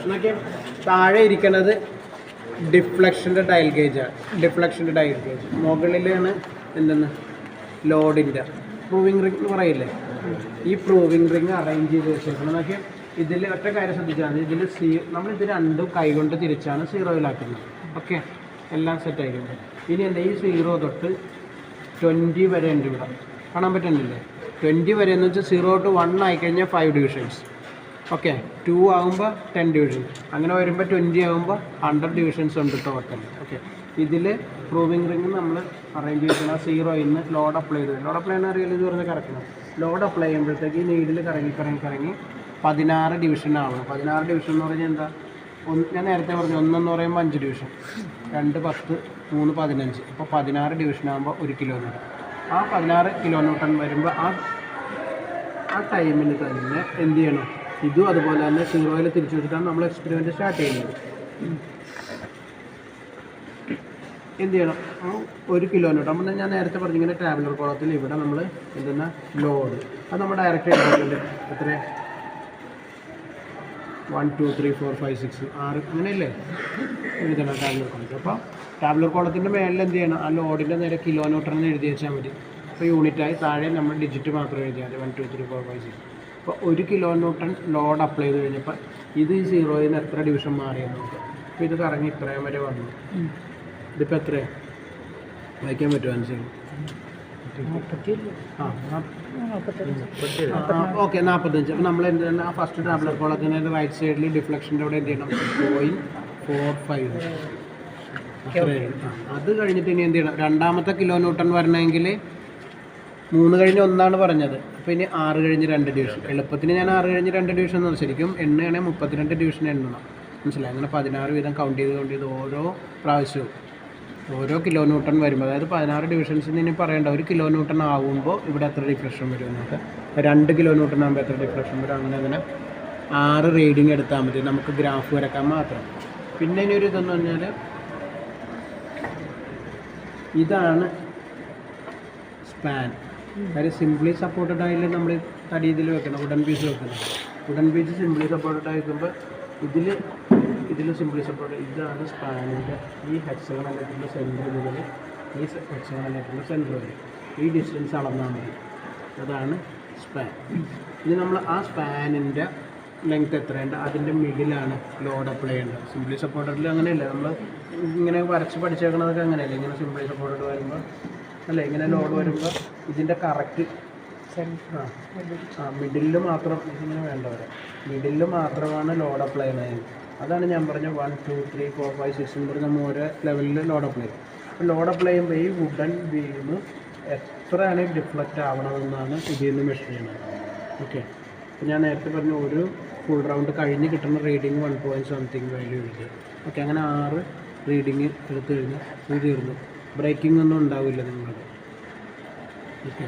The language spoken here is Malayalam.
എന്നൊക്കെ താഴെ ഇരിക്കുന്നത് ഡിഫ്ലക്ഷൻ്റെ ഡയൽ ഗേജാണ്. ഡിഫ്ലക്ഷൻ്റെ ഡയൽ ഗേജ് മുകളിലാണ് എന്തെന്ന് ലോഡിൻ്റെ പ്രൂവിങ് റിംഗ് എന്ന് പറയില്ലേ. ഈ പ്രൂവിങ് റിംഗ് അറേഞ്ച് ചെയ്ത് വെച്ചേക്കണം എന്നൊക്കെ. ഇതിൽ ഒറ്റ കാര്യം ശ്രദ്ധിച്ചാൽ മതി, ഇതിൽ നമ്മളിത് രണ്ടും കൈകൊണ്ട് തിരിച്ചാണ് സീറോയിലാക്കുന്നത്. ഓക്കെ, എല്ലാം സെറ്റ് ആയിട്ടുണ്ട്. ഇനി എന്താ ഈ 0 തൊട്ട് 20 വരെ ഉണ്ട് ഇവിടെ കാണാൻ പറ്റുന്നില്ലേ. 20 വരെ എന്ന് വെച്ചാൽ 0 to 1 ആയിക്കഴിഞ്ഞാൽ 5 ഡിവിഷൻസ്. ഓക്കെ, 2 ആകുമ്പോൾ 10 ഡിവിഷൻസ്, അങ്ങനെ വരുമ്പോൾ 20 ആകുമ്പോൾ 100 ഡിവിഷൻസ് ഉണ്ട് ടോട്ടൽ. ഓക്കെ, ഇതിൽ പ്രൂവിങ് റിംഗ് നമ്മൾ അറേഞ്ച് ചെയ്തിരിക്കുന്ന 0 ഇന്ന് ലോഡ് അപ്ലൈ ചെയ്ത്, ലോഡ് അപ്ലൈ ചെയ്യുന്ന അറിയില്ല, ഇത് പറഞ്ഞ് കറക്കണം. ലോഡ് അപ്ലൈ ചെയ്യുമ്പോഴത്തേക്ക് ഈ നീഡിൽ കറങ്ങി 16 ഡിവിഷൻ ആവണം. 16 ഡിവിഷൻ എന്ന് പറഞ്ഞാൽ എന്താ, ഞാൻ നേരത്തെ പറഞ്ഞു 1 എന്ന് പറയുമ്പോൾ 5 ഡിവിഷൻ, 2 10, 3 15, അപ്പോൾ 16 ഡിവിഷൻ ആകുമ്പോൾ 1 കിലോമീറ്റർ. ആ 16 കിലോമീറ്റർ വരുമ്പോൾ ആ ടൈമിൽ തന്നെ എന്ത് ചെയ്യണം, ഇതും അതുപോലെ തന്നെ 0 തിരിച്ചു വെച്ചിട്ടാണ് നമ്മൾ എക്സ്പെരിമെൻറ്റ് സ്റ്റാർട്ട് ചെയ്യുന്നത്. എന്ത് ചെയ്യണം, 1 കിലോമീറ്റർ നമ്മൾ ഞാൻ നേരത്തെ പറഞ്ഞിങ്ങനെ ടാബ്ലർ കോളത്തിൽ ഇവിടെ നമ്മൾ എന്തെന്ന ലോഡ് അത് നമ്മൾ ഡയറക്റ്റ് എടുത്തിട്ടുണ്ട്. എത്ര 1 2 3 4 5 6 6 അങ്ങനെയല്ലേ എഴുതണം ടാബ്ലർ കോളത്തിൽ. അപ്പോൾ ടാബ്ലർ കോളത്തിൻ്റെ മേളിൽ എന്ത് ചെയ്യണം, ആ ലോഡിൻ്റെ നേരെ കിലോമീറ്ററിന് എഴുതി വെച്ചാൽ മതി. അപ്പോൾ യൂണിറ്റായി താഴെ നമ്മൾ ഡിജിറ്റ് മാത്രം എഴുതിയാൽ മതി, 1 2 3 4 5 6. അപ്പോൾ 1 കിലോമീറ്റർ ലോഡ് അപ്ലൈ ചെയ്ത് കഴിഞ്ഞപ്പോൾ ഇത് ഈ 0യിൽ നിന്ന് എത്ര ഡിവിഷൻ മാറിയെന്ന് നോക്കാം. അപ്പോൾ ഇത് കറങ്ങി ഇത്രയും വരെ വന്നു. ഇതിപ്പോൾ എത്രയാണ് വായിക്കാൻ പറ്റുമോ അനുസരിച്ച്? ഓക്കെ, 45. അപ്പോൾ നമ്മൾ എന്ത് ചെയ്യണം, ആ ഫസ്റ്റ് ടാബ്ലർ കോളത്തിൻ്റെ റൈറ്റ് സൈഡിൽ ഡിഫ്ലക്ഷൻ്റെ അവിടെ എന്ത് ചെയ്യണം 0.45. അത് കഴിഞ്ഞിട്ട് ഇനി എന്ത് ചെയ്യണം, രണ്ടാമത്തെ കിലോമീറ്റർ വരണമെങ്കിൽ 3 കഴിഞ്ഞ് 1 പറഞ്ഞത്. അപ്പോൾ ഇനി 6 കഴിഞ്ഞ് 2 ഡിവിഷൻ. എളുപ്പത്തിന് ഞാൻ 6 കഴിഞ്ഞ് 2 ഡിവിഷൻ എന്ന് ശരിക്കും എണ്ണയാണെങ്കിൽ 32 ഡിവിഷൻ എണ്ണണം. മനസ്സിലായി? അങ്ങനെ 16 വീതം കൗണ്ട് ചെയ്ത് ഓരോ പ്രാവശ്യവും ഓരോ കിലോമീറ്റർ വരുമ്പോൾ, അതായത് 16 ഡിവിഷൻസിന് ഇനി പറയേണ്ട 1 കിലോമീറ്റർ ആകുമ്പോൾ ഇവിടെ എത്ര ഡിഫ്ലക്ഷൻ വരും എന്നൊക്കെ, 2 കിലോമീറ്റർ ആകുമ്പോൾ എത്ര ഡിഫ്ലക്ഷൻ വരും, അങ്ങനെ 6 റീഡിങ് എടുത്താൽ മതി നമുക്ക് ഗ്രാഫ് വരക്കാൻ മാത്രം. പിന്നെ ഇനി ഒരു ഇതെന്ന് പറഞ്ഞാൽ ഇതാണ് സ്പാൻ. കാര്യം സിംപ്ലി സപ്പോർട്ടഡ് ആയാലും നമ്മൾ തടി ഇതിൽ വെക്കണം, വുഡൻ പീസ് വെക്കണം. വുഡൻ പീസ് സിംപ്ലി സപ്പോർട്ടഡ് ആയിരിക്കുമ്പോൾ ഇതിൽ സിംപ്ലി സപ്പോർട്ട്. ഇതാണ് സ്പാനിൻ്റെ ഈ ഹെക്സഗണൽ ലെറ്ററിൻ്റെ സെൻറ്റർ മുതൽ ഈ ഹെക്സഗണൽ ലെറ്ററിൻ്റെ സെൻറ്റർ വരെ ഈ ഡിസ്റ്റൻസ് അളന്നാൽ മതി. അതാണ് സ്പാൻ. ഇനി നമ്മൾ ആ സ്പാനിൻ്റെ ലെങ്ത് എത്രയുണ്ട് അതിൻ്റെ മിഡിലാണ് ലോഡ് അപ്ലൈ ചെയ്യേണ്ടത്. സിംപ്ലി സപ്പോർട്ടഡിൽ അങ്ങനെയല്ല, നമ്മൾ ഇങ്ങനെ വരച്ച് പഠിച്ചേക്കണതൊക്കെ അങ്ങനെയല്ല. ഇങ്ങനെ സിംപ്ലി സപ്പോർട്ടഡ് വരുമ്പോൾ അല്ലേ, ഇങ്ങനെ ലോഡ് വരുമ്പോൾ ഇതിൻ്റെ കറക്റ്റ് മിഡിലിൽ മാത്രം, ഇതിങ്ങനെ വേണ്ടവരെ മിഡിലിൽ മാത്രമാണ് ലോഡ് അപ്ലൈ ചെയ്യുന്നത്. അതാണ് ഞാൻ പറഞ്ഞ 1 2 3 4 5 6 എന്ന് പറഞ്ഞ് നമ്മൾ ഓരോ ലെവലിൽ ലോഡ് അപ്ലൈ ചെയ്യും. അപ്പോൾ ലോഡ് അപ്ലൈ ചെയ്യുമ്പോൾ ഈ വുഡൻ ബീം എത്രയാണ് ഡിഫ്ലക്റ്റ് ആവണമെന്നാണ് ഇതിൽ നിന്ന് മെഷർ ചെയ്യുന്നത്. ഓക്കെ, അപ്പോൾ ഞാൻ നേരത്തെ പറഞ്ഞ ഒരു ഫുൾ റൗണ്ട് കഴിഞ്ഞ് കിട്ടുന്ന റീഡിങ് 1 point something വാല്യൂ എഴുതുക. ഓക്കെ, അങ്ങനെ 6 റീഡിങ് എടുത്തു കഴിഞ്ഞ് ഇത് തീർന്നു. ബ്രേക്കിംഗ് ഒന്നും ഉണ്ടാവില്ല നിങ്ങൾക്ക്. ഓക്കെ.